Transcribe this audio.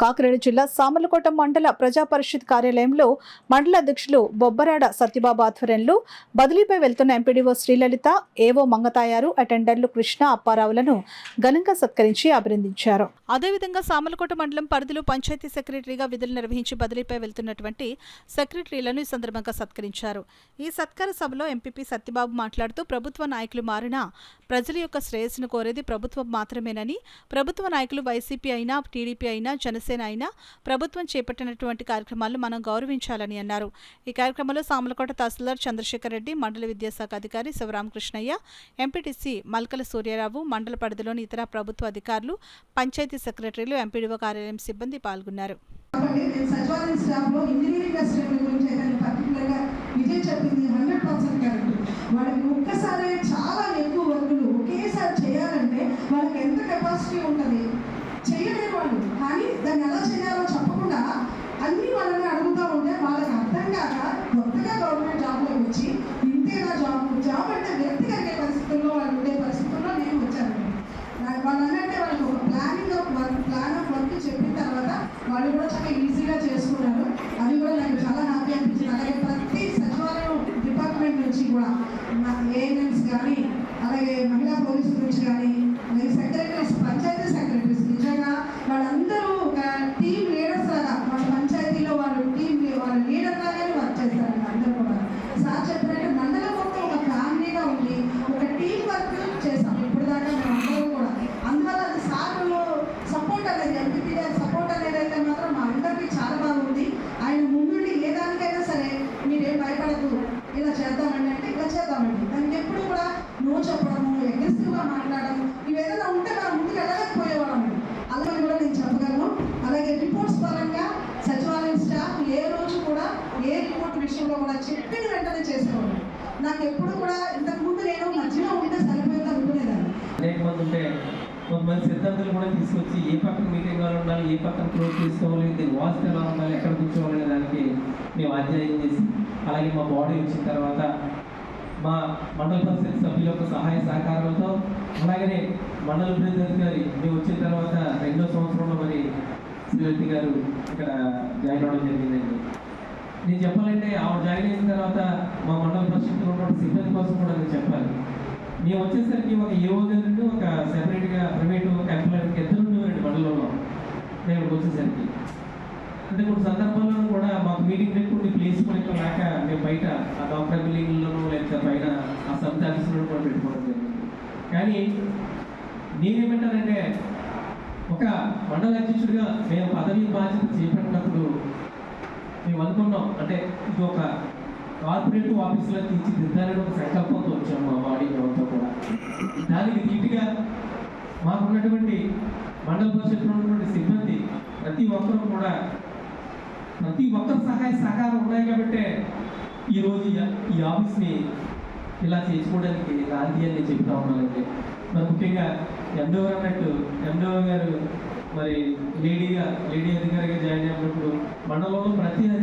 కాకినాడ జిల్లా సామర్లకోట మండల ప్రజా పరిషత్ కార్యాలయంలో మండల అధ్యక్షులు బొబ్బరాడ సత్యబాబు ఆధ్వర్యంలో బదిలీపై వెళ్తున్న ఎంపీడీఓ శ్రీలలిత, ఏవో మంగతాయారు, అటెండర్లు కృష్ణ, అప్పారావులను ఘనంగా సత్కరించి అభినందించారు. అదేవిధంగా సామర్లకోట మండలం పరిధిలో పంచాయతీ సెక్రటరీగా విధులు నిర్వహించి బదిలీపై వెళ్తున్నటువంటి సెక్రటరీలను ఈ సందర్భంగా సత్కరించారు. ఈ సత్కార సభలో ఎంపీపీ సత్యబాబు మాట్లాడుతూ ప్రభుత్వ నాయకులు మారినా ప్రజల యొక్క శ్రేయస్సును కోరేది ప్రభుత్వం మాత్రమేనని, ప్రభుత్వ నాయకులు వైసీపీ అయినా, టీడీపీ అయినా, జనసేన అయినా ప్రభుత్వం చేపట్టినటువంటి కార్యక్రమాలను మనం గౌరవించాలని అన్నారు. ఈ కార్యక్రమంలో సామర్లకోట తహసీల్దార్ చంద్రశేఖర్ రెడ్డి, మండల విద్యాశాఖ అధికారి శివరామకృష్ణయ్య, ఎంపీటీసీ మల్కల సూర్యారావు, మండల పరిధిలోని ఇతర ప్రభుత్వ అధికారులు, పంచాయతీ సెక్రటరీలు, ఎంపీడీఓ కార్యాలయం సిబ్బంది పాల్గొన్నారు. చేయలేరు వాళ్ళు, కానీ దాన్ని ఎలా చేయాలో చెప్పకుండా అన్ని వాళ్ళని అడుగుతూ ఉంటే వాళ్ళకి అర్థం కాక కొత్తగా గవర్నమెంట్ జాబ్లోకి వచ్చి ఇంతేనా జాబ్ అంటే వ్యక్తి కలిగే పరిస్థితుల్లో వాళ్ళు ఉండే పరిస్థితుల్లో నేను వచ్చాను. వాళ్ళు అన్నట్టే వాళ్ళకి ఒక ప్లాన్ ఆఫ్ వర్క్ చెప్పిన తర్వాత వాళ్ళు కూడా చాలా ఈజీగా చేసుకున్నారు. అది కూడా నాకు చాలా హ్యాపీ అనిపించింది. అలాగే ప్రతి సచివాలయం డిపార్ట్మెంట్ నుంచి కూడా ఏఎన్ఎంస్ కానీ, అలాగే మహిళా పోలీసుల నుంచి కానీ, అలాగే సెక్రటరీస్, పంచాయతీ సెక్రటరీస్, నిజంగా వాళ్ళందరూ ఒక టీం లీడర్స్ లాగా వాళ్ళ పంచాయతీలో వాళ్ళు వాళ్ళ లీడర్ లాగానే వర్క్ చేస్తారండి. అందరూ కూడా సార్ చెప్పినట్టు మండలం మొత్తం ఒక ఫ్యామిలీగా ఉండి ఒక టీం వర్క్ చేస్తాం ఇప్పుడు దాకా మేము అందరూ కూడా. అందువల్ల అది సార్ సపోర్ట్ అనేది, ఎంపీపీ గారి సపోర్ట్ అనేది అయితే మాత్రం మా అందరికీ చాలా బాగుంది. ఆయన ముందుండి ఏ దానికైనా సరే మీరేం భయపడదు, ఇలా చేద్దామండి అంటే ఇలా చేద్దామండి. దానికి ఎప్పుడు కూడా నో చెప్పడము, అగ్రెసివ్గా మాట్లాడము ఇవేదైనా ఉంటే మనం ముందుకు వెళ్ళలేకపోయేవాళ్ళం. అలాగే కూడా నేను చెప్పగలను. అలాగే రిపోర్ట్స్ పరంగా సచివాలయం స్టాఫ్ ఏ రోజు కూడా ఏ రిపోర్ట్ విషయంలో కూడా చెప్పిన వెంటనే చేసుకోవాలి. నాకు ఎప్పుడు కూడా ఇంతకుముందు నేను మధ్యలో ఉంటే సరిపోయింది అనుకునేదాన్ని. అనేక మంది ఉంటే కొంతమంది సిద్ధాంతాలు కూడా తీసుకొచ్చి ఏ పక్కన మీటింగ్ వాళ్ళు ఉండాలి, ఏ పక్కన క్లోజ్ తీసుకోవాలి, దీని వాస్తు ఎలా ఉండాలి, ఎక్కడ కూర్చోవాలి దానికి మేము అధ్యయనం చేసి, అలాగే మా బాడీ వచ్చిన తర్వాత మా మండల పరిషత్ సభ్యుల యొక్క సహాయ సహకారాలతో, అలాగనే మండల అభివృద్ధి అధికారి మేము వచ్చిన తర్వాత 2వ సంవత్సరంలో మరి శ్రీలలిత గారు ఇక్కడ జాయిన్ అవ్వడం జరిగిందండి. నేను చెప్పాలంటే ఆవిడ జాయిన్ అయిన తర్వాత మా మండల పరిషత్లో ఉన్న సిబ్బంది కోసం కూడా నేను చెప్పాలి. మేము వచ్చేసరికి ఒక ఏఓ గారు, ఒక సెపరేట్గా ప్రైవేటు ఎంప్లాయీకి ఇద్దరు ఉండేవారండి మండలంలో. మేము వచ్చేసరికి అంటే కొన్ని సందర్భాల్లో కూడా మాకు మీటింగ్ పెట్టుకుని ప్లేస్ కూడా లేక మేము బయట ఆ డాక్టర్ బిల్డింగ్లోనూ లేకపోతే పైన ఆ సబ్ ఆఫీసులో కూడా పెట్టుకోవడం జరిగింది. కానీ నేనేమంటానంటే ఒక మండల అధ్యక్షుడిగా మేము పదవి బాధ్యత చేపట్టినప్పుడు మేము అనుకున్నాం, అంటే ఇది ఒక కార్పొరేటివ్ ఆఫీసులో తీర్చిదిద్దాలని ఒక సంకల్పంతో వచ్చాము మా బాడీ అంతా కూడా. దానికి నీట్గా మాకున్నటువంటి మండల పరిషత్లో ఉన్నటువంటి సిబ్బంది ప్రతి ఒక్కరు సహాయ సహకారం ఉన్నాయి కాబట్టి ఈరోజు ఈ ఆఫీస్ని ఇలా చేసుకోవడానికి రాంతి అని నేను చెప్తా ఉన్నానండి. మరి ముఖ్యంగా ఎండో అన్నట్టు ఎండో గారు మరి లేడీ అధికారిగా జాయిన్ అయినప్పుడు మండలంలో ప్రతి